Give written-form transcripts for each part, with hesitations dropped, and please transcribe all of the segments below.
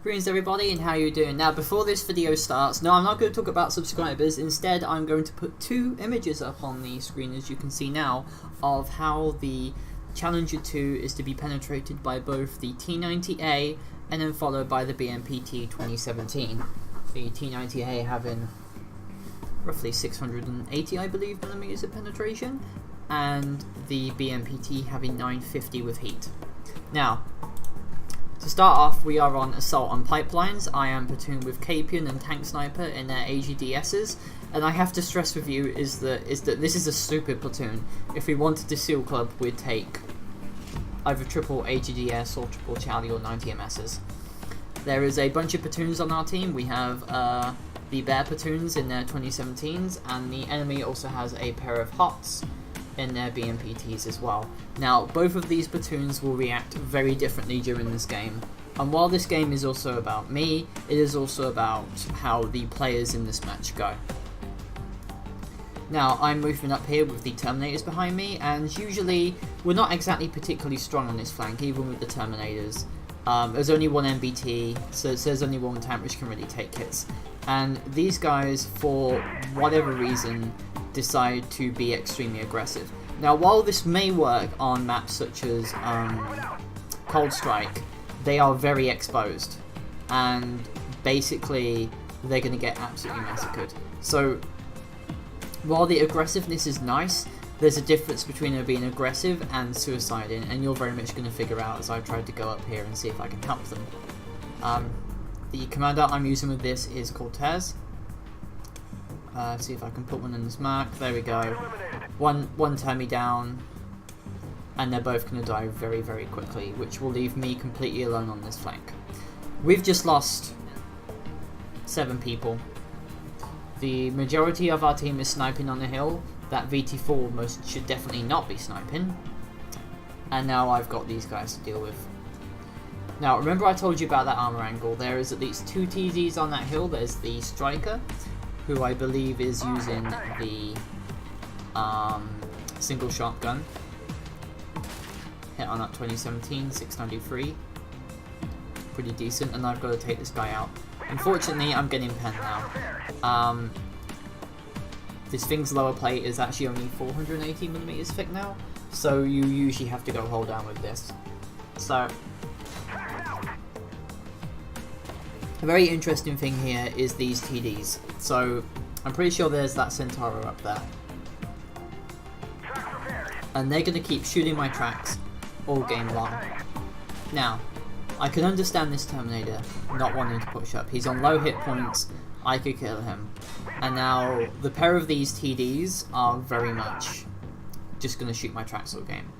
Greetings everybody, and how you doing? Now before this video starts, no, I'm not going to talk about subscribers. Instead I'm going to put two images up on the screen, as you can see now, of how the Challenger2 is to be penetrated by both the T90A and then followed by the BMPT 2017. The T90A having roughly 680, I believe, millimeters of penetration, and the BMPT having 950 with heat. Now, to start off, we are on Assault on Pipelines. I am platooned with Capian and Tank Sniper in their AGDSs, and I have to stress with you is that this is a stupid platoon. If we wanted to SEAL Club, we'd take either triple AGDS or triple Charlie or 90 MSs. There is a bunch of platoons on our team. We have the Bear platoons in their 2017s, and the enemy also has a pair of HOTS in their BMPTs as well. Now, both of these platoons will react very differently during this game, and while this game is also about me, it is also about how the players in this match go. Now, I'm moving up here with the Terminators behind me, and usually we're not exactly particularly strong on this flank, even with the Terminators. There's only one MBT, so there's only one tank which can really take hits, and these guys, for whatever reason, decide to be extremely aggressive. Now, while this may work on maps such as Cold Strike, they are very exposed, and basically they're going to get absolutely massacred. So while the aggressiveness is nice, there's a difference between it being aggressive and suiciding, and you're very much going to figure out as I tried to go up here and see if I can help them. The commander I'm using with this is Cortez. See if I can put one in this mark. There we go. One turn me down, and they're both going to die very, very quickly, which will leave me completely alone on this flank. We've just lost 7 people. The majority of our team is sniping on the hill. That VT4 should definitely not be sniping. And now I've got these guys to deal with. Now, remember I told you about that armor angle. There is at least 2 TZs on that hill. There's the Striker, who I believe is using the single shotgun. Hit on that 2017, 693. Pretty decent, and I've got to take this guy out. Unfortunately, I'm getting penned now. This thing's lower plate is actually only 480mm thick now, so you usually have to go hold down with this. So, a very interesting thing here is these TDs. So, I'm pretty sure there's that Centauro up there. And they're going to keep shooting my tracks all game long. Now, I can understand this Terminator not wanting to push up. He's on low hit points, I could kill him. And now, the pair of these TDs are very much just going to shoot my tracks all game.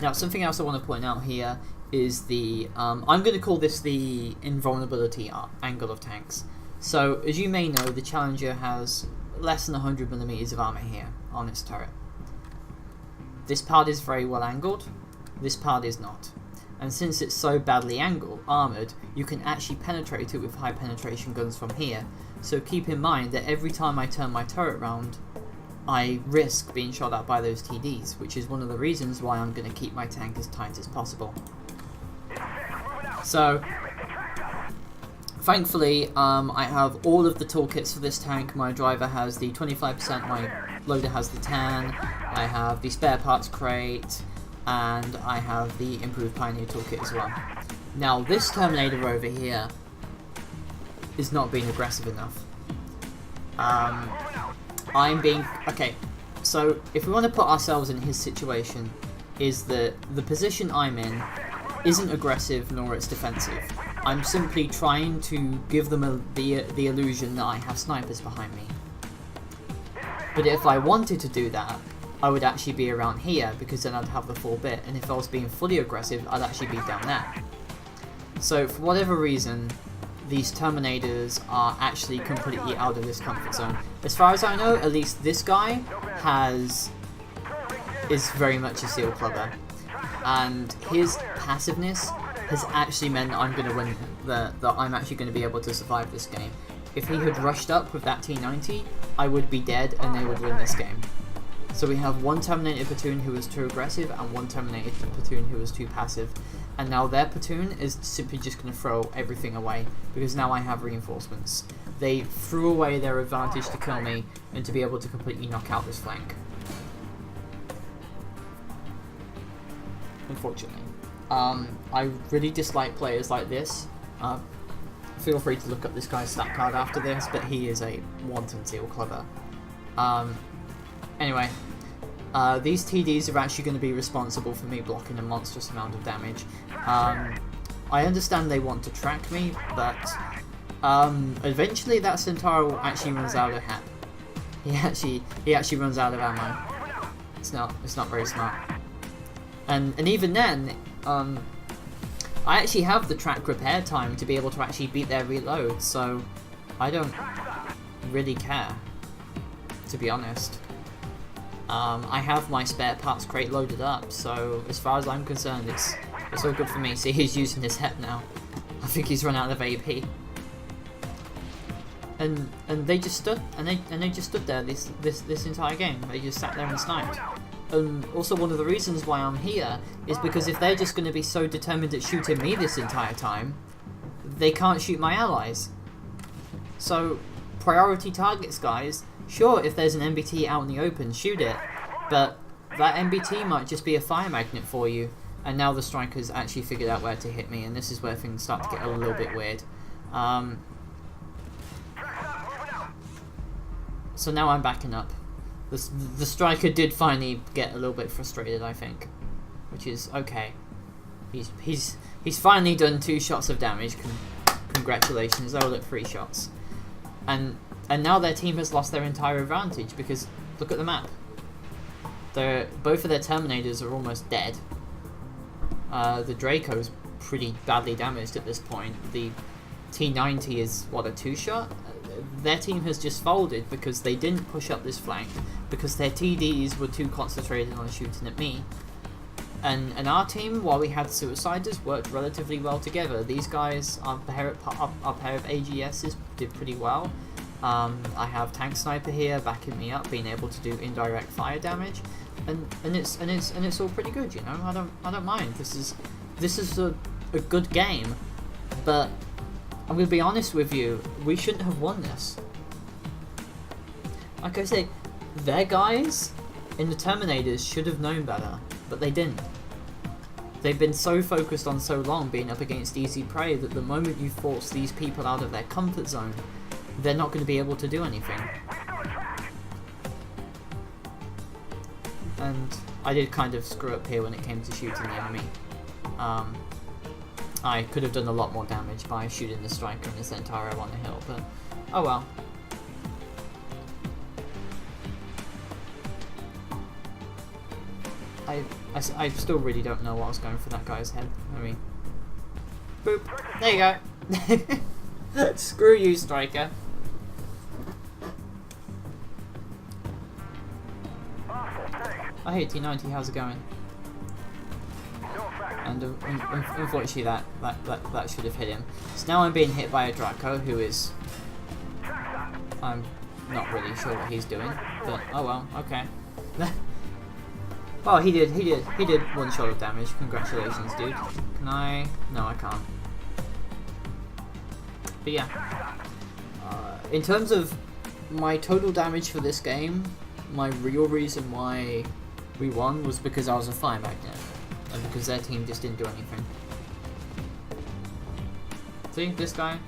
Now, something else I want to point out here is the, I'm going to call this the invulnerability angle of tanks. So, as you may know, the Challenger has less than 100mm of armor here on its turret. This part is very well angled, this part is not. And since it's so badly armoured, you can actually penetrate it with high penetration guns from here. So keep in mind that every time I turn my turret round, I risk being shot at by those TDs, which is one of the reasons why I'm going to keep my tank as tight as possible. So, thankfully, I have all of the toolkits for this tank. My driver has the 25%, my loader has the tan, I have the spare parts crate, and I have the improved Pioneer toolkit as well. Now, this Terminator over here is not being aggressive enough. Okay, so if we want to put ourselves in his situation, is that the position I'm in isn't aggressive nor it's defensive. I'm simply trying to give them the illusion that I have snipers behind me. But if I wanted to do that, I would actually be around here, because then I'd have the full bit, and if I was being fully aggressive, I'd actually be down there. So for whatever reason, these Terminators are actually completely out of this comfort zone. As far as I know, at least this guy is very much a SEAL Clubber, and his passiveness has actually meant that I'm going to win, that I'm actually going to be able to survive this game. If he had rushed up with that T90, I would be dead and they would win this game. So we have one Terminator platoon who was too aggressive and one Terminator platoon who was too passive. and now their platoon is simply just going to throw everything away, because now I have reinforcements. They threw away their advantage to kill me and to be able to completely knock out this flank. Unfortunately. I really dislike players like this. Feel free to look up this guy's stat card after this, but he is a wanton seal clubber. Anyway, these TDs are actually going to be responsible for me blocking a monstrous amount of damage. I understand they want to track me, but eventually that Centaur actually runs out of hap. He actually runs out of ammo. It's not very smart. And even then, I actually have the track repair time to be able to actually beat their reload, so I don't really care, to be honest. I have my spare parts crate loaded up, so as far as I'm concerned, it's all good for me. See, he's using his HEP now. I think he's run out of AP. And they just stood there this entire game. They just sat there and sniped. And also one of the reasons why I'm here is because if they're just going to be so determined at shooting me this entire time, they can't shoot my allies. So, priority targets, guys. Sure, if there's an MBT out in the open, shoot it. But that MBT might just be a fire magnet for you. And now the strikers actually figured out where to hit me, and this is where things start to get a little bit weird. So now I'm backing up. The striker did finally get a little bit frustrated, I think, which is okay. He's finally done 2 shots of damage. Congratulations! They're all at 3 shots, and now their team has lost their entire advantage because look at the map. Both of their Terminators are almost dead. The Draco's pretty badly damaged at this point. The T90 is what, a 2-shot. Their team has just folded because they didn't push up this flank, because their TDs were too concentrated on shooting at me. And our team, while we had Suiciders, worked relatively well together. These guys, our pair of AGSs did pretty well. I have Tank Sniper here backing me up, being able to do indirect fire damage, and it's all pretty good, you know. I don't mind. This is a good game, but I'm going to be honest with you, we shouldn't have won this. Like I say, their guys in the Terminators should have known better, but they didn't. They've been so focused on so long being up against easy prey that the moment you force these people out of their comfort zone, they're not going to be able to do anything. And I did kind of screw up here when it came to shooting the enemy. I could have done a lot more damage by shooting the striker and the Centaur on the hill, but oh well. I still really don't know what I was going for that guy's head. I mean, boop. There you go. Screw you, striker. I hate T90. How's it going? And unfortunately that should have hit him. So now I'm being hit by a Draco who is... I'm not really sure what he's doing, but oh well, okay. Oh, he did 1 shot of damage. Congratulations, dude. Can I? No, I can't. But yeah. In terms of my total damage for this game, my real reason why we won was because I was a fire magnet. And because their team just didn't do anything. See, this guy?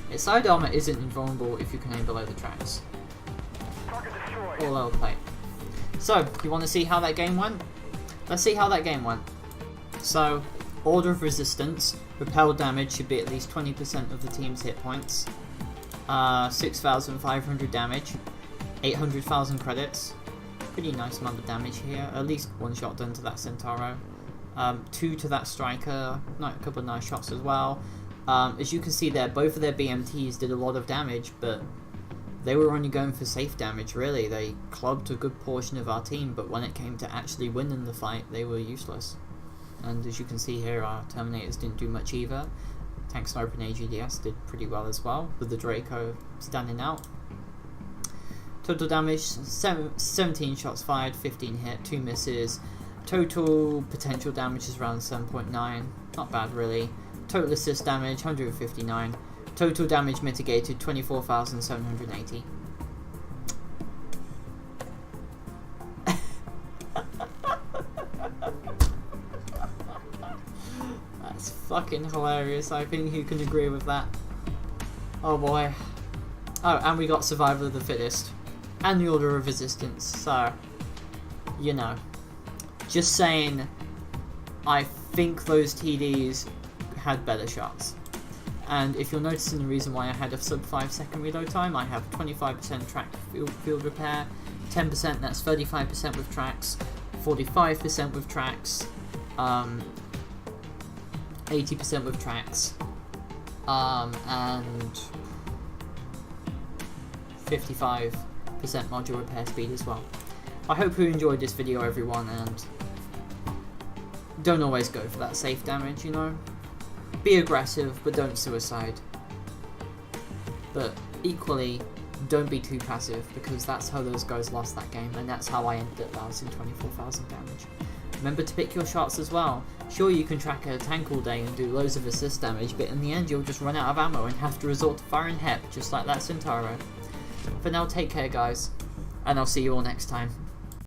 Its side armor isn't invulnerable if you can aim below the tracks. Or lower plate. So, you want to see how that game went? Let's see how that game went. So, order of resistance. Repel damage should be at least 20% of the team's hit points. 6,500 damage. 800,000 credits. Pretty nice amount of damage here. At least 1 shot done to that Centauro. 2 to that striker. A couple of nice shots as well. As you can see there, both of their BMTs did a lot of damage, but they were only going for safe damage, really. They clubbed a good portion of our team, but when it came to actually winning the fight, they were useless. And as you can see here, our Terminators didn't do much either. Tank Sniper and AGDS did pretty well as well, with the Draco standing out. Total damage, 17 shots fired, 15 hit, 2 misses, Total potential damage is around 7.9, not bad really. Total assist damage 159. Total damage mitigated 24,780. That's fucking hilarious. I think you can agree with that. Oh boy. Oh, and we got Survival of the Fittest. And the Order of Resistance, so, you know. Just saying, I think those TDs had better shots. And if you're noticing the reason why I had a sub 5 second reload time, I have 25% track field repair, 10% that's 35% with tracks, 45% with tracks, 80% with tracks, and 55% module repair speed as well. I hope you enjoyed this video, everyone, and don't always go for that safe damage, you know? Be aggressive, but don't suicide. But equally, don't be too passive, because that's how those guys lost that game, and that's how I ended up bouncing 24,000 damage. Remember to pick your shots as well. Sure, you can track a tank all day and do loads of assist damage, but in the end you'll just run out of ammo and have to resort to firing HEP, just like that Centauro. For now, take care guys, and I'll see you all next time.